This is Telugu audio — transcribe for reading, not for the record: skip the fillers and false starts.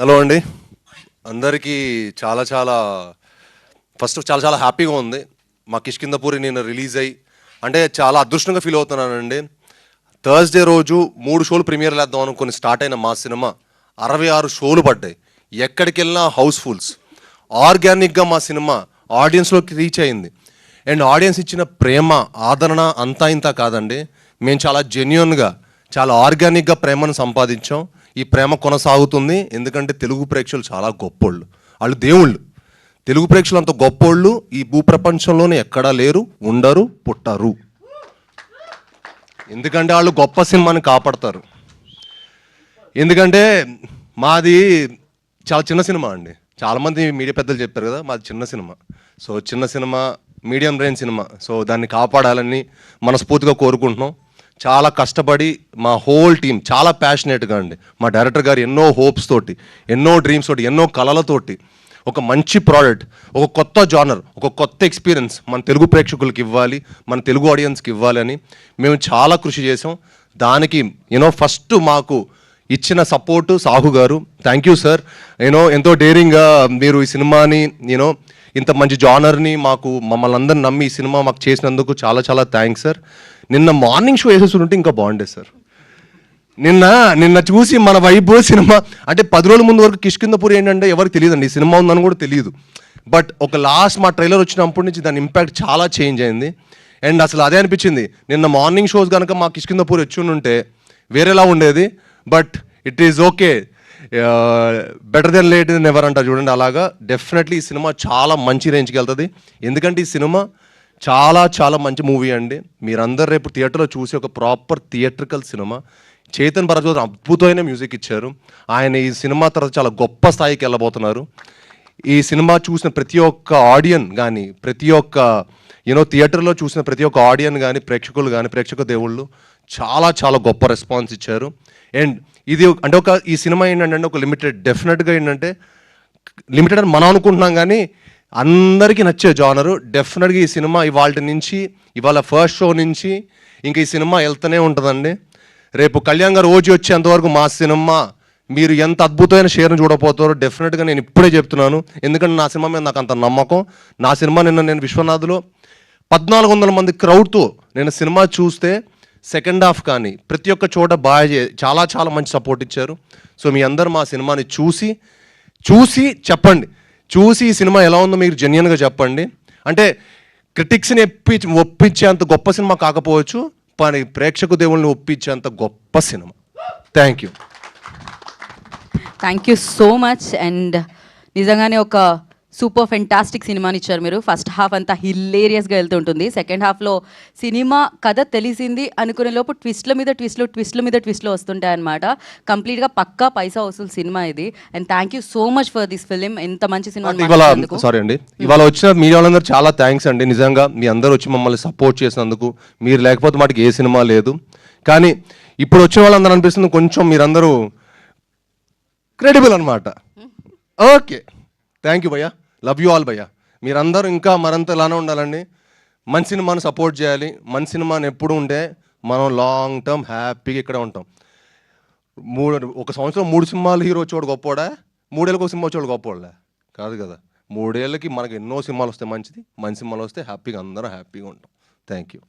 హలో అండి, అందరికీ చాలా చాలా ఫస్ట్ చాలా చాలా హ్యాపీగా ఉంది. మా కిష్కిందపూరి నేను రిలీజ్ అయ్యి అంటే చాలా అదృష్టంగా ఫీల్ అవుతున్నానండి. థర్స్డే రోజు 3 షోలు ప్రీమియర్ లేద్దాం అనుకుని స్టార్ట్ అయిన మా సినిమా 66 షోలు పడ్డాయి. ఎక్కడికి వెళ్ళినా హౌస్ఫుల్స్. ఆర్గానిక్గా మా సినిమా ఆడియన్స్లోకి రీచ్ అయింది. అండ్ ఆడియన్స్ ఇచ్చిన ప్రేమ ఆదరణ అంతా ఇంత కాదండి. మేము చాలా జెన్యున్గా చాలా ఆర్గానిక్గా ప్రేమను సంపాదించాం. ఈ ప్రేమ కొనసాగుతుంది. ఎందుకంటే తెలుగు ప్రేక్షకులు చాలా గొప్పోళ్ళు, వాళ్ళు దేవుళ్ళు. తెలుగు ప్రేక్షకులు అంత గొప్పోళ్ళు ఈ భూప్రపంచంలోనే ఎక్కడా లేరు, ఉండరు, పుట్టరు. ఎందుకంటే వాళ్ళు గొప్ప సినిమాని కాపాడతారు. ఎందుకంటే మాది చాలా చిన్న సినిమా అండి. చాలామంది మీడియా పెద్దలు చెప్పారు కదా, మాది చిన్న సినిమా. సో చిన్న cinema, medium range cinema. So దాన్ని కాపాడాలని మనస్ఫూర్తిగా కోరుకుంటున్నాం. చాలా కష్టపడి మా హోల్ టీం చాలా ప్యాషనేట్గా అండి. మా డైరెక్టర్ గారు ఎన్నో హోప్స్ తోటి, ఎన్నో డ్రీమ్స్ తోటి, ఎన్నో కళలతోటి ఒక మంచి ప్రోడక్ట్, ఒక కొత్త జానర్, ఒక కొత్త ఎక్స్పీరియన్స్ మన తెలుగు ప్రేక్షకులకి ఇవ్వాలి, మన తెలుగు ఆడియన్స్కి ఇవ్వాలి అని మేము చాలా కృషి చేసాం. దానికి ఫస్ట్ మాకు ఇచ్చిన సపోర్టు సాహు గారు. Thank you sir. ఎంతో డేరింగ్గా మీరు ఈ సినిమాని ఇంత మంచి జానర్ని మమ్మల్ని అందరిని నమ్మి ఈ సినిమా మాకు చేసినందుకు చాలా చాలా థ్యాంక్స్ సార్. నిన్న మార్నింగ్ షో వేసేసి ఉంటే ఇంకా బాగుండేది సార్. నిన్న చూసి మన వైబ్ సినిమా అంటే 10 రోజుల ముందు వరకు కిష్కిందపూరి ఏంటంటే ఎవరికి తెలియదండి, ఈ సినిమా ఉందని కూడా తెలియదు. బట్ ఒక లాస్ట్ మా ట్రైలర్ వచ్చినప్పటి నుంచి దాని ఇంపాక్ట్ చాలా చేంజ్ అయింది. అండ్ అసలు అదే అనిపించింది, నిన్న మార్నింగ్ షోస్ కనుక మా కిష్కిందపూరి వచ్చి ఉంటే వేరేలా ఉండేది. But it is okay, better than late than ever అంటారు చూడండి. అలాగా డెఫినెట్లీ ఈ సినిమా చాలా మంచి రేంజ్కి వెళ్తుంది. ఎందుకంటే ఈ సినిమా చాలా చాలా మంచి మూవీ అండి. మీరందరూ రేపు థియేటర్లో చూసి ఒక proper theatrical cinema. Chetan Bharadwaj అద్భుతమైన మ్యూజిక్ ఇచ్చారు. ఆయన ఈ సినిమా తర్వాత చాలా గొప్ప స్థాయికి వెళ్ళబోతున్నారు. ఈ సినిమా చూసిన ప్రతి ఒక్క ఆడియన్ కానీ, ప్రతి ఒక్క థియేటర్లో చూసిన ప్రతి ఒక్క ఆడియన్ కానీ, ప్రేక్షకులు కానీ, ప్రేక్షక దేవుళ్ళు చాలా చాలా గొప్ప రెస్పాన్స్ ఇచ్చారు. అండ్ ఇది అంటే ఈ సినిమా ఏంటంటే ఒక లిమిటెడ్, డెఫినెట్గా ఏంటంటే లిమిటెడ్ అని మనం అనుకుంటున్నాం కానీ అందరికీ నచ్చే జానరు. డెఫినెట్గా ఈ సినిమా ఇవాళ ఫస్ట్ షో నుంచి ఇంకా ఈ సినిమా వెళ్తూనే ఉంటుందండి. రేపు కళ్యాణ్ గారు ఓజీ వచ్చేంతవరకు మా సినిమా మీరు ఎంత అద్భుతమైన షేర్ను చూడబోతారో డెఫినెట్గా నేను ఇప్పుడే చెప్తున్నాను. ఎందుకంటే నా సినిమా మీద నాకు అంత నమ్మకం. నా సినిమా నేను విశ్వనాథ్లో 1400 మంది క్రౌడ్తో నేను సినిమా చూస్తే సెకండ్ హాఫ్ కానీ ప్రతి ఒక్క చోట చాలా చాలా మంచి సపోర్ట్ ఇచ్చారు. సో మీ అందరు మా సినిమాని చూసి చెప్పండి. చూసి ఈ సినిమా ఎలా ఉందో మీరు జెన్యున్గా చెప్పండి. అంటే క్రిటిక్స్ని ఒప్పించేంత గొప్ప సినిమా కాకపోవచ్చు, కానీ ప్రేక్షక దేవుళ్ళని ఒప్పించేంత గొప్ప cinema. Thank you so much. And నిజంగానే ఒక సూపర్ ఫెంటాస్టిక్ సినిమాని ఇచ్చారు మీరు. ఫస్ట్ హాఫ్ అంతా హిల్లేరియస్గా వెళ్తుంటుంది. సెకండ్ హాఫ్లో సినిమా కథ తెలిసింది అనుకునే లోపు ట్విస్ట్ల మీద ట్విస్ట్లు వస్తుంటాయి అనమాట. కంప్లీట్గా పక్కా పైసా వసూలు సినిమా ఇది. And thank you so much for this film. ఎంత మంచి సినిమా. సారీ అండి, ఇవాళ వచ్చిన మీడియా వాళ్ళందరూ చాలా థ్యాంక్స్ అండి. నిజంగా మీ అందరూ వచ్చి మమ్మల్ని సపోర్ట్ చేసినందుకు. మీరు లేకపోతే మాకు ఏ సినిమా లేదు. కానీ ఇప్పుడు వచ్చిన వాళ్ళందరూ అనిపిస్తుంది కొంచెం మీరందరూ క్రెడిబుల్ అనమాట. ఓకే, థ్యాంక్ యూ భయ్యా. లవ్ యూ ఆల్ భయ్యా. మీరందరూ ఇంకా మరింత ఇలానే ఉండాలండి. మంచి సినిమాని సపోర్ట్ చేయాలి. మంచి సినిమాని ఎప్పుడు ఉంటే మనం లాంగ్ టర్మ్ హ్యాపీగా ఇక్కడే ఉంటాం. ఒక సంవత్సరం 3 సినిమాలు హీరో వచ్చేవాడు గొప్పవాడా, 3 ఏళ్ళకి ఒక సినిమా వచ్చేవాడు గొప్పవాళ్ళే కాదు కదా. 3 ఏళ్ళకి మనకి ఎన్నో సినిమాలు వస్తే మంచిది. మంచి సినిమాలు వస్తే హ్యాపీగా అందరం హ్యాపీగా ఉంటాం. Thank you.